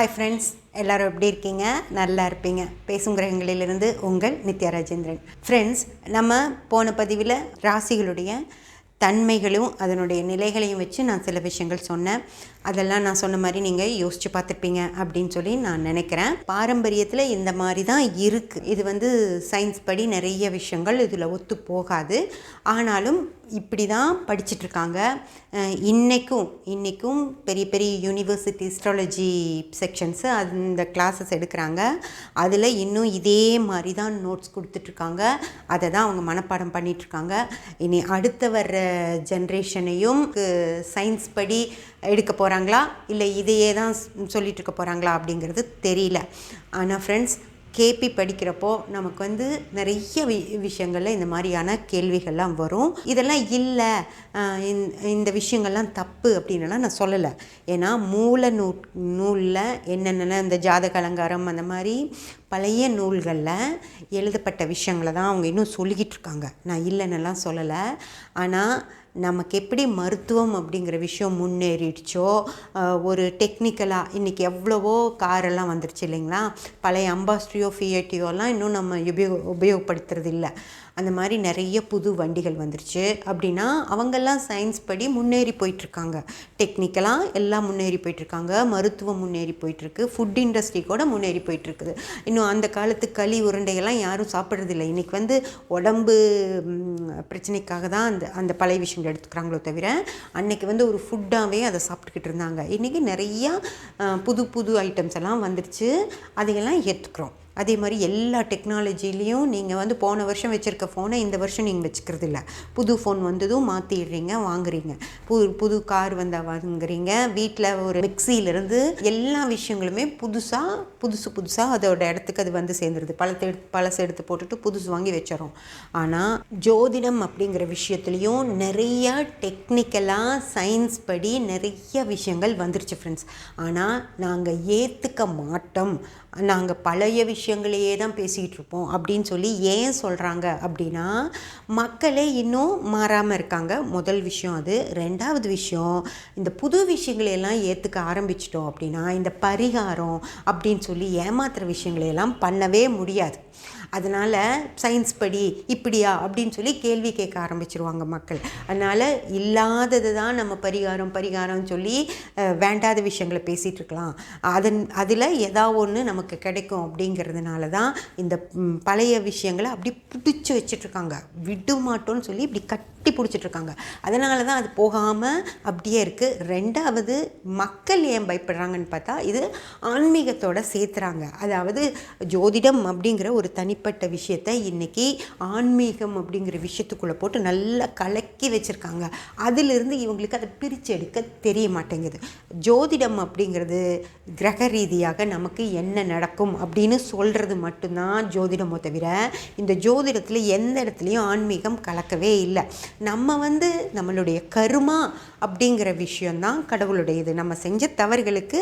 Hi friends, எல்லோரும் எப்படி இருக்கீங்க? நல்லா இருப்பீங்க. பேசும் கிரகங்களிலிருந்து உங்கள் நித்யா ராஜேந்திரன். ஃப்ரெண்ட்ஸ், நம்ம போன பதிவில் ராசிகளுடைய தன்மைகளும் அதனுடைய நிலைகளையும் வச்சு நான் சில விஷயங்கள் சொன்னேன். அதெல்லாம் நான் சொன்ன மாதிரி நீங்கள் யோசித்து பார்த்துருப்பீங்க அப்படின்னு சொல்லி நான் நினைக்கிறேன். பாரம்பரியத்தில் இந்த மாதிரி தான் இருக்குது. இது சயின்ஸ் படி நிறைய விஷயங்கள் இதில் ஒத்து போகாது. ஆனாலும் இப்படி தான் படிச்சிட்ருக்காங்க. இன்றைக்கும் பெரிய பெரிய யூனிவர்சிட்டி அஸ்ட்ராலஜி செக்ஷன்ஸு அந்த கிளாஸஸ் எடுக்கிறாங்க. அதில் இன்னும் இதே மாதிரி தான் நோட்ஸ் கொடுத்துட்ருக்காங்க. அதை தான் அவங்க மனப்பாடம் பண்ணிகிட்ருக்காங்க. இனி அடுத்த வர்ற ஜென்ரேஷனையும் சயின்ஸ் படி எடுக்க போகிறாங்களா இல்லை இதையே தான் சொல்லிகிட்டு இருக்க போகிறாங்களா அப்படிங்கிறது தெரியல. ஆனால் ஃப்ரெண்ட்ஸ், கேபி படிக்கிறப்போ நமக்கு நிறைய விஷயங்களில் இந்த மாதிரியான கேள்விகள்லாம் வரும். இதெல்லாம் இல்லை, இந்த விஷயங்கள்லாம் தப்பு அப்படின்லாம் நான் சொல்லலை. ஏன்னா நூலில் என்னென்ன இந்த ஜாதக அலங்காரம் அந்த மாதிரி பழைய நூல்களில் எழுதப்பட்ட விஷயங்களை தான் அவங்க இன்னும் சொல்லிக்கிட்டு இருக்காங்க. நான் இல்லைன்னெல்லாம் சொல்லலை. ஆனால் நமக்கு எப்படி மருத்துவம் அப்படிங்கிற விஷயம் முன்னேறிடுச்சோ, ஒரு டெக்னிக்கலாக இன்றைக்கி எவ்வளவோ காரெல்லாம் வந்துருச்சு இல்லைங்களா? பழைய அம்பாஸ்ட்ரியோ ஃபியட்டியோலாம் இன்னும் நம்ம உபயோகப்படுத்துறது இல்லை. அந்த மாதிரி நிறைய புது வண்டிகள் வந்துருச்சு. அப்படின்னா அவங்கெல்லாம் சயின்ஸ் படி முன்னேறி போயிட்டுருக்காங்க. டெக்னிக்கலாக எல்லாம் முன்னேறி போயிட்டுருக்காங்க. மருத்துவம் முன்னேறி போயிட்டுருக்கு. ஃபுட் இண்டஸ்ட்ரி கூட முன்னேறி போயிட்டுருக்குது. இன்னும் அந்த காலத்து களி உருண்டைகள்லாம் யாரும் சாப்பிட்றதில்லை. இன்றைக்கி உடம்பு பிரச்சனைக்காக தான் அந்த பழைய விஷயங்கள் எடுத்துக்கிறாங்களோ தவிர அன்றைக்கி ஒரு ஃபுட்டாகவே அதை சாப்பிட்டுக்கிட்டு இருந்தாங்க. இன்றைக்கி நிறையா புது ஐட்டம்ஸ் எல்லாம் வந்துருச்சு. அதையெல்லாம் ஏற்றுக்கிறோம். அதே மாதிரி எல்லா டெக்னாலஜிலையும் நீங்கள் போன வருஷம் வச்சுருக்க ஃபோனை இந்த வருஷம் நீங்கள் வச்சுக்கிறது இல்லை. புது ஃபோன் வந்ததும் மாற்றிடுறீங்க, வாங்குறீங்க. புது கார் வந்தால் வாங்குறீங்க. வீட்டில் ஒரு மிக்சியிலேருந்து எல்லா விஷயங்களுமே புதுசாக அதோட இடத்துக்கு அது சேர்ந்துருது. பழசை எடுத்து போட்டுட்டு புதுசு வாங்கி வச்சிடறோம். ஆனால் ஜோதிடம் அப்படிங்கிற விஷயத்துலேயும் நிறைய டெக்னிக்கலாக சயின்ஸ் படி நிறைய விஷயங்கள் வந்துருச்சு ஃப்ரெண்ட்ஸ். ஆனால் நாங்கள் ஏற்றுக்க மாட்டோம், நாங்கள் பழைய விஷயங்களையே தான் பேசிகிட்டு இருப்போம் அப்படின்னு சொல்லி ஏன் சொல்கிறாங்க அப்படின்னா, மக்களே இன்னும் மாறாமல் இருக்காங்க. முதல் விஷயம் அது. ரெண்டாவது விஷயம், இந்த புது விஷயங்களையெல்லாம் ஏற்றுக்க ஆரம்பிச்சிட்டோம் அப்படின்னா இந்த பரிகாரம் அப்படின்னு சொல்லி ஏமாத்துகிற விஷயங்களையெல்லாம் பண்ணவே முடியாது. அதனால் சயின்ஸ் படி இப்படியா அப்படின்னு சொல்லி கேள்வி கேட்க ஆரம்பிச்சிருவாங்க மக்கள். அதனால் இல்லாதது தான் நம்ம பரிகாரம் சொல்லி வேண்டாத விஷயங்களை பேசிகிட்டு இருக்கலாம். அதில் ஏதாவது ஒன்று நமக்கு கிடைக்கும் அப்படிங்கிறதுனால தான் இந்த பழைய விஷயங்களை அப்படி பிடிச்சி வச்சிட்ருக்காங்க. விட மாட்டோன்னு சொல்லி இப்படி கட்டி பிடிச்சிட்ருக்காங்க. அதனால தான் அது போகாமல் அப்படியே இருக்குது. ரெண்டாவது, மக்கள் ஏன் பயப்படுறாங்கன்னு பார்த்தா இது ஆன்மீகத்தோட சேர்த்துறாங்க. அதாவது ஜோதிடம் அப்படிங்கிற ஒரு தனிப்பட்ட விஷயத்தை இன்றைக்கி ஆன்மீகம் அப்படிங்கிற விஷயத்துக்குள்ளே போட்டு நல்லா கலக்கி வச்சுருக்காங்க. அதிலிருந்து இவங்களுக்கு அதை பிரித்து எடுக்க தெரிய மாட்டேங்குது. ஜோதிடம் அப்படிங்கிறது கிரக ரீதியாக நமக்கு என்ன நடக்கும் அப்படின்னு சொல்கிறது மட்டும்தான் ஜோதிடமோ தவிர இந்த ஜோதிடத்தில் எந்த இடத்துலையும் ஆன்மீகம் கலக்கவே இல்லை. நம்ம நம்மளுடைய கர்மா அப்படிங்கிற விஷயந்தான் கடவுளுடையது. நம்ம செஞ்ச தவறுகளுக்கு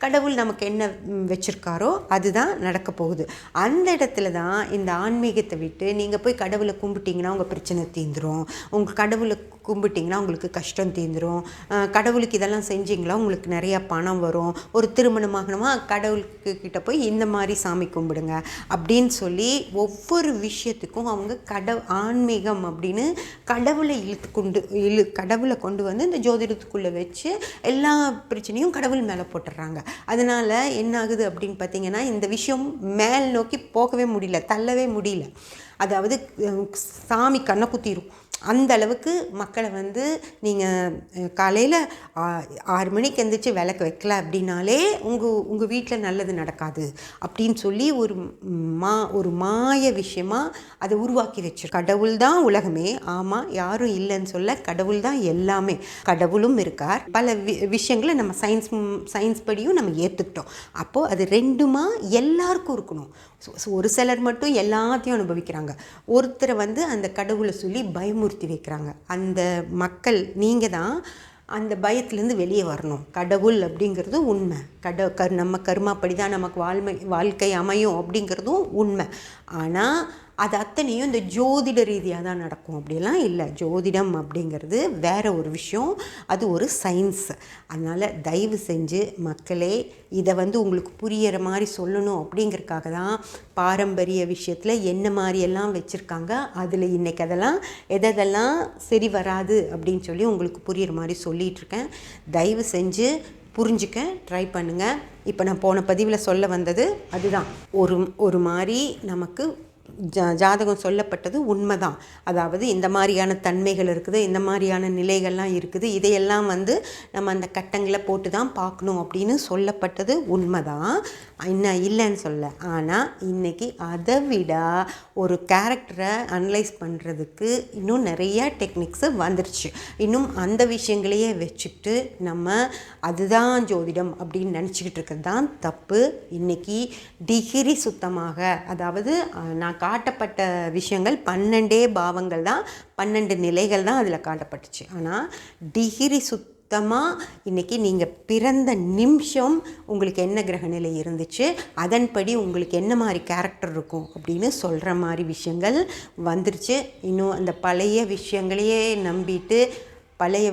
கடவுள் நமக்கு என்ன வச்சுருக்காரோ அதுதான் நடக்க போகுது. அந்த இடத்துல தான் இந்த ஆன்மீகத்தை விட்டு நீங்கள் போய் கடவுளை கும்பிட்டிங்கன்னா உங்கள் பிரச்சனை தீந்துடும், உங்கள் கடவுளை கும்பிட்டிங்கன்னா உங்களுக்கு கஷ்டம் தீந்துடும், கடவுளுக்கு இதெல்லாம் செஞ்சிங்களா உங்களுக்கு நிறையா பணம் வரும், ஒரு திருமணமாகணுமா கடவுளுக்கு போய் இந்த மாதிரி சாமி கும்பிடுங்க அப்படின்னு சொல்லி ஒவ்வொரு விஷயத்துக்கும் அவங்க ஆன்மீகம் அப்படின்னு கடவுளை கடவுளை கொண்டு இந்த ஜோதிடத்துக்குள்ளே வச்சு எல்லா பிரச்சனையும் கடவுள் மேலே போட்டுடுறாங்க. அதனால் என்ன ஆகுது அப்படின்னு பார்த்தீங்கன்னா, இந்த விஷயம் மேல் நோக்கி போகவே முடியல, தள்ளவே முடியல. அதாவது சாமி கண்ணை குத்திரும். அந்த அளவுக்கு மக்களை நீங்கள் காலையில் 6 மணிக்கு எந்திரிச்சு விளக்கு வைக்கல அப்படின்னாலே உங்கள் வீட்டில் நல்லது நடக்காது அப்படின்னு சொல்லி ஒரு மாய விஷயமாக அதை உருவாக்கி வச்சு. கடவுள் தான் உலகமே, ஆமாம், யாரும் இல்லைன்னு சொல்ல, கடவுள் தான் எல்லாமே. கடவுளும் இருக்கார். பல விஷயங்களை நம்ம சயின்ஸ் படியும் நம்ம ஏற்றுக்கிட்டோம். அப்போது அது ரெண்டுமா எல்லாருக்கும் இருக்கணும். ஒரு சிலர் மட்டும் எல்லாத்தையும் அனுபவிக்கிறாங்க. ஒருத்தரை அந்த கடவுளை சொல்லி பயமுறுத்தி வைக்கிறாங்க. அந்த மக்கள் நீங்கள் தான் அந்த பயத்துலேருந்து வெளியே வரணும். கடவுள் அப்படிங்கிறது உண்மை. நம்ம கர்மாப்படி தான் நமக்கு வாழ்க்கை அமையும் அப்படிங்கிறதும் உண்மை. ஆனால் அது அத்தனையும் இந்த ஜோதிட ரீதியாக தான் நடக்கும் அப்படிலாம் இல்லை. ஜோதிடம் அப்படிங்கிறது வேற ஒரு விஷயம், அது ஒரு சயின்ஸ். அதனால் தயவு செஞ்சு மக்களே இதை உங்களுக்கு புரியிற மாதிரி சொல்லணும் அப்படிங்கிறதுக்காக தான் பாரம்பரிய விஷயத்தில் என்ன மாதிரியெல்லாம் வச்சுருக்காங்க, அதில் இன்றைக்கி அதெல்லாம் எதெல்லாம் சரி வராது அப்படின்னு சொல்லி உங்களுக்கு புரிகிற மாதிரி சொல்லிகிட்ருக்கேன். தயவு செஞ்சு புரிஞ்சுக்க ட்ரை பண்ணுங்கள். இப்போ நான் போன பதிவில் சொல்ல வந்தது அதுதான். ஒரு மாதிரி நமக்கு ஜாதகம் சொல்லப்பட்டது உண்மைதான். அதாவது இந்த மாதிரியான தன்மைகள் இருக்குது, இந்த மாதிரியான நிலைகள்லாம் இருக்குது, இதையெல்லாம் நம்ம அந்த கட்டங்களை போட்டு தான் பார்க்கணும் அப்படின்னு சொல்லப்பட்டது உண்மைதான், இன்னும் இல்லைன்னு சொல்ல. ஆனால் இன்றைக்கி அதை விட ஒரு கேரக்டரை அனலைஸ் பண்ணுறதுக்கு இன்னும் நிறைய டெக்னிக்ஸு வந்துருச்சு. இன்னும் அந்த விஷயங்களையே வச்சுக்கிட்டு நம்ம அதுதான் ஜோதிடம் அப்படின்னு நினச்சிக்கிட்டு இருக்கிறது தான் தப்பு. இன்றைக்கி டிகிரி சுத்தமாக, அதாவது நான் காட்டப்பட்ட விஷயங்கள் 12 பாவங்கள் தான், 12 நிலைகள் தான் அதில் காட்டப்பட்டுச்சு. ஆனால் டிகிரி சுத்தமாக இன்றைக்கி நீங்கள் பிறந்த நிமிஷம் உங்களுக்கு என்ன கிரக நிலை இருந்துச்சு, அதன்படி உங்களுக்கு என்ன மாதிரி கேரக்டர் இருக்கும் அப்படின்னு சொல்கிற மாதிரி விஷயங்கள் வந்துருச்சு. இன்னும் அந்த பழைய விஷயங்களையே நம்பிட்டு பழைய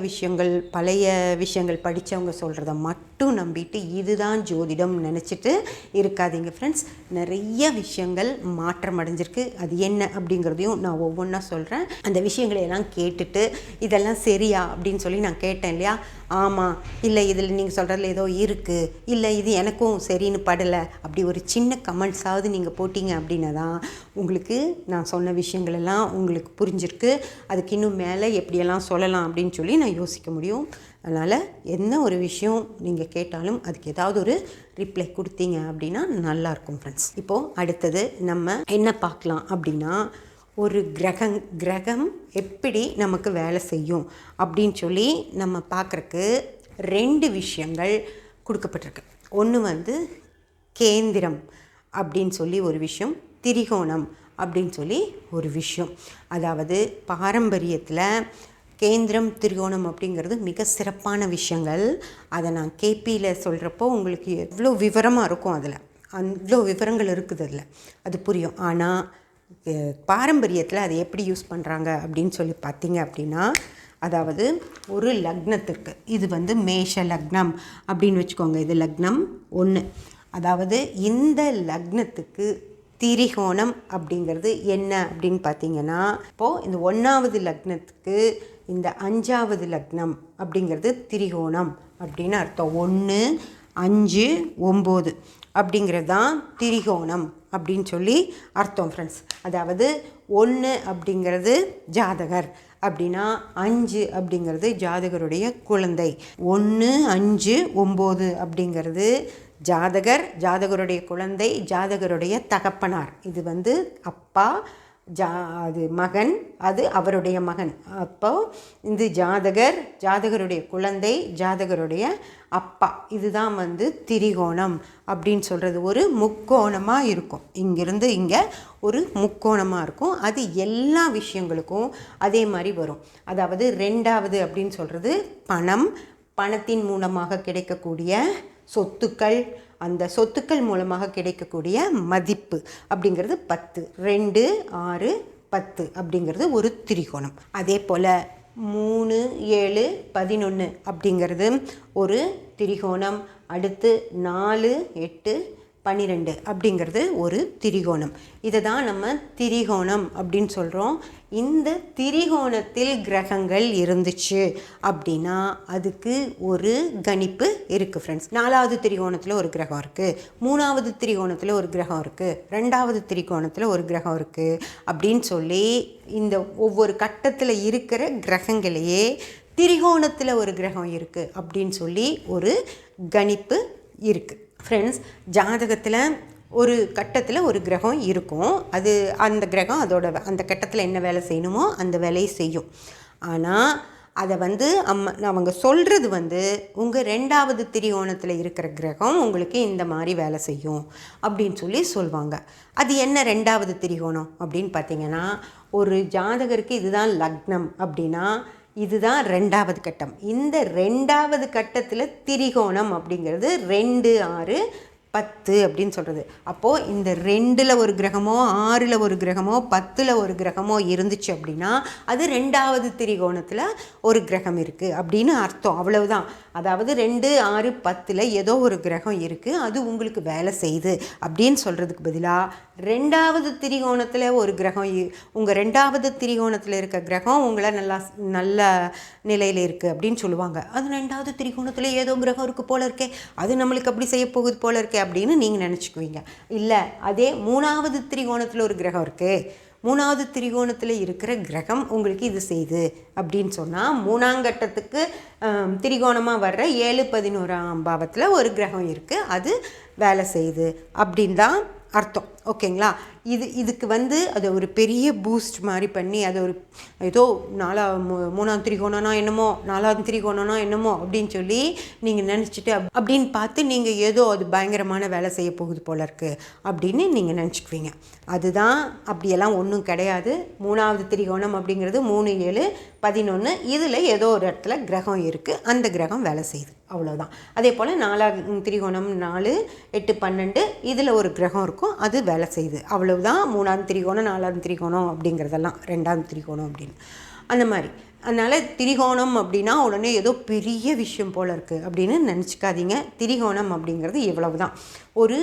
விஷயங்கள் படித்தவங்க சொல்கிறத மட்டும் நம்பிட்டு இதுதான் ஜோதிடம் நினச்சிட்டு இருக்காதீங்க ஃப்ரெண்ட்ஸ். நிறைய விஷயங்கள் மாற்றம் அடைஞ்சிருக்கு. அது என்ன அப்படிங்கிறதையும் நான் ஒவ்வொன்றா சொல்கிறேன். அந்த விஷயங்களையெல்லாம் கேட்டுட்டு இதெல்லாம் சரியா அப்படின்னு சொல்லி நான் கேட்டேன் இல்லையா, ஆமாம் இல்லை இதில் நீங்கள் சொல்கிறதுல ஏதோ இருக்குது, இல்லை இது எனக்கும் சரின்னு படலை, அப்படி ஒரு சின்ன கமெண்ட்ஸாவது நீங்கள் போட்டிங்க அப்படின்னா தான் உங்களுக்கு நான் சொன்ன விஷயங்களெல்லாம் உங்களுக்கு புரிஞ்சிருக்கு. அதுக்கு இன்னும் மேலே எப்படியெல்லாம் சொல்லலாம் அப்படின்னு சொல்லி நான் யோசிக்க முடியும். அதனால் என்ன ஒரு விஷயம் நீங்கள் கேட்டாலும் அதுக்கு ஏதாவது ஒரு ரிப்ளை கொடுத்தீங்க அப்படின்னா நல்லாயிருக்கும் ஃப்ரெண்ட்ஸ். இப்போது அடுத்தது நம்ம என்ன பார்க்கலாம் அப்படின்னா, ஒரு கிரகம் எப்படி நமக்கு வேலை செய்யும் அப்படின்னு சொல்லி நம்ம பார்க்குறக்கு 2 விஷயங்கள் கொடுக்கப்பட்டிருக்கு. ஒன்று கேந்திரம் அப்படின்னு சொல்லி ஒரு விஷயம், திரிகோணம் அப்படின்னு சொல்லி ஒரு விஷயம். அதாவது பாரம்பரியத்தில் கேந்திரம் திரிகோணம் அப்படிங்கிறது மிக சிறப்பான விஷயங்கள். அதை நான் கேபியில் சொல்கிறப்போ உங்களுக்கு எவ்வளோ விவரமாக இருக்கும், அதில் அவ்வளோ விவரங்கள் இருக்குது, அதில் அது புரியும். ஆனால் பாரம்பரியத்தில் அதை எப்படி யூஸ் பண்ணுறாங்க அப்படின்னு சொல்லி பார்த்தீங்க அப்படின்னா, அதாவது ஒரு லக்னத்திற்கு இது மேஷ லக்னம் அப்படின்னு வச்சுக்கோங்க, இது லக்னம் 1. அதாவது இந்த லக்னத்துக்கு திரிகோணம் அப்படிங்கிறது என்ன அப்படின்னு பார்த்தீங்கன்னா, இப்போது இந்த 1வது லக்னத்துக்கு இந்த 5வது லக்னம் அப்படிங்கிறது திரிகோணம் அப்படின்னு அர்த்தம். 1, 5, 9 அப்படிங்கிறது தான் திரிகோணம் அப்படின்னு சொல்லி அர்த்தம் ஃப்ரெண்ட்ஸ். அதாவது 1 அப்படிங்கிறது ஜாதகர் அப்படின்னா 5 அப்படிங்கிறது ஜாதகருடைய குழந்தை. 1, 5, 9 அப்படிங்கிறது ஜாதகர், ஜாதகருடைய குழந்தை, ஜாதகருடைய தகப்பனார். இது அப்பா, அது மகன், அது அவருடைய மகன். அப்போ இந்த ஜாதகர், ஜாதகருடைய குழந்தை, ஜாதகருடைய அப்பா, இதுதான் திரிகோணம் அப்படின்னு சொல்கிறது. ஒரு முக்கோணமாக இருக்கும், இங்கிருந்து இங்கே ஒரு முக்கோணமாக இருக்கும். அது எல்லா விஷயங்களுக்கும் அதே மாதிரி வரும். அதாவது 2வது அப்படின்னு சொல்கிறது பணம், பணத்தின் மூலமாக கிடைக்கக்கூடிய சொத்துக்கள், அந்த சொத்துக்கள் மூலமாக கிடைக்கக்கூடிய மதிப்பு அப்படிங்கிறது 10. 2, 6, 10 அப்படிங்கிறது ஒரு திரிகோணம். அதே போல் 3, 7, 11 அப்படிங்கிறது ஒரு திரிகோணம். அடுத்து 4, 8, 12 அப்படிங்கிறது ஒரு திரிகோணம். இதை தான் நம்ம திரிகோணம் அப்படின்னு சொல்கிறோம். இந்த திரிகோணத்தில் கிரகங்கள் இருந்துச்சு அப்படின்னா அதுக்கு ஒரு கணிப்பு இருக்குது ஃப்ரெண்ட்ஸ். 4வது திரிகோணத்தில் ஒரு கிரகம் இருக்குது, 3வது திரிகோணத்தில் ஒரு கிரகம் இருக்குது, 2வது திரிகோணத்தில் ஒரு கிரகம் இருக்குது அப்படின்னு சொல்லி இந்த ஒவ்வொரு கட்டத்தில் இருக்கிற கிரகங்களையே திரிகோணத்தில் ஒரு கிரகம் இருக்குது அப்படின்னு சொல்லி ஒரு கணிப்பு இருக்குது ஃப்ரெண்ட்ஸ். ஜாதகத்தில் ஒரு கட்டத்தில் ஒரு கிரகம் இருக்கும், அது அந்த கிரகம் அதோட அந்த கட்டத்தில் என்ன வேலை செய்யணுமோ அந்த வேலையை செய்யும். ஆனால் அதை அவங்க சொல்கிறது உங்கள் 2வது திரிகோணத்தில் இருக்கிற கிரகம் உங்களுக்கு இந்த மாதிரி வேலை செய்யும் அப்படின்னு சொல்லி சொல்லுவாங்க. அது என்ன 2வது திரிகோணம் அப்படின்னு பார்த்தீங்கன்னா, ஒரு ஜாதகருக்கு இதுதான் லக்னம் அப்படின்னா இதுதான் 2வது கட்டம். இந்த 2வது கட்டத்தில் திரிகோணம் அப்படிங்கிறது 2, 6, 10 அப்படின்னு சொல்கிறது. அப்போது இந்த 2ல் ஒரு கிரகமோ 6ல் ஒரு கிரகமோ 10ல் ஒரு கிரகமோ இருந்துச்சு அப்படின்னா அது 2வது திரிகோணத்தில் ஒரு கிரகம் இருக்குது அப்படின்னு அர்த்தம். அவ்வளவுதான். அதாவது 2, 6, 10ல் ஏதோ ஒரு கிரகம் இருக்குது, அது உங்களுக்கு வேலை செய்யுது அப்படின்னு சொல்கிறதுக்கு பதிலாக 2வது திரிகோணத்தில் ஒரு கிரகம், உங்கள் 2வது திரிகோணத்தில் இருக்க கிரகம் உங்களை நல்ல நிலையில் இருக்குது அப்படின்னு சொல்லுவாங்க. அது 2வது திரிகோணத்தில் ஏதோ கிரகம் இருக்குது போல இருக்கே, அது நம்மளுக்கு அப்படி செய்ய போகுது போல இருக்கே அப்படின்னு நீங்கள் நினச்சிக்குவீங்க. இல்லை, அதே 3வது திரிகோணத்தில் ஒரு கிரகம் இருக்குது, 3வது திரிகோணத்தில் இருக்கிற கிரகம் உங்களுக்கு இது செய்யுது அப்படின்னு சொன்னால் 3ஆம் கட்டத்துக்கு திரிகோணமாக வர்ற 7, 11ஆம் பாவத்தில் ஒரு கிரகம் இருக்குது, அது வேலை செய்யுது அப்படின்னு தான் அர்த்தம். ஓகேங்களா? இதுக்கு அது ஒரு பெரிய பூஸ்ட் மாதிரி பண்ணி அது ஒரு ஏதோ 3ஆம் திரிகோணம்னா என்னமோ 4ஆம் திரிகோணம்னா என்னமோ அப்படின்னு சொல்லி நீங்கள் நினச்சிட்டு அப்படின்னு பார்த்து நீங்கள் ஏதோ அது பயங்கரமான வேலை செய்ய போகுது போல இருக்குது அப்படின்னு நீங்கள் நினச்சிக்குவீங்க. அதுதான் அப்படியெல்லாம் ஒன்றும் கிடையாது. 3வது திரிகோணம் அப்படிங்கிறது 3, 7, 11, இதில் ஏதோ ஒரு இடத்துல கிரகம் இருக்குது, அந்த கிரகம் வேலை செய்யுது, அவ்வளோதான். அதே போல் 4ஆம் திரிகோணம் 4, 8, 12 இதில் ஒரு கிரகம் இருக்கும், அது வேலை செய்யுது, அவ்வளவுதான். 3ஆம் திரிகோணம் 4ஆம் திரிகோணம் அப்படிங்கிறதெல்லாம் 2ஆம் திரிகோணம் அப்படின்னு அந்த மாதிரி. அதனால் திரிகோணம் அப்படின்னா உடனே ஏதோ பெரிய விஷயம் போல் இருக்குது அப்படின்னு நினச்சிக்காதீங்க. திரிகோணம் அப்படிங்கிறது இவ்வளவு தான். ஒரு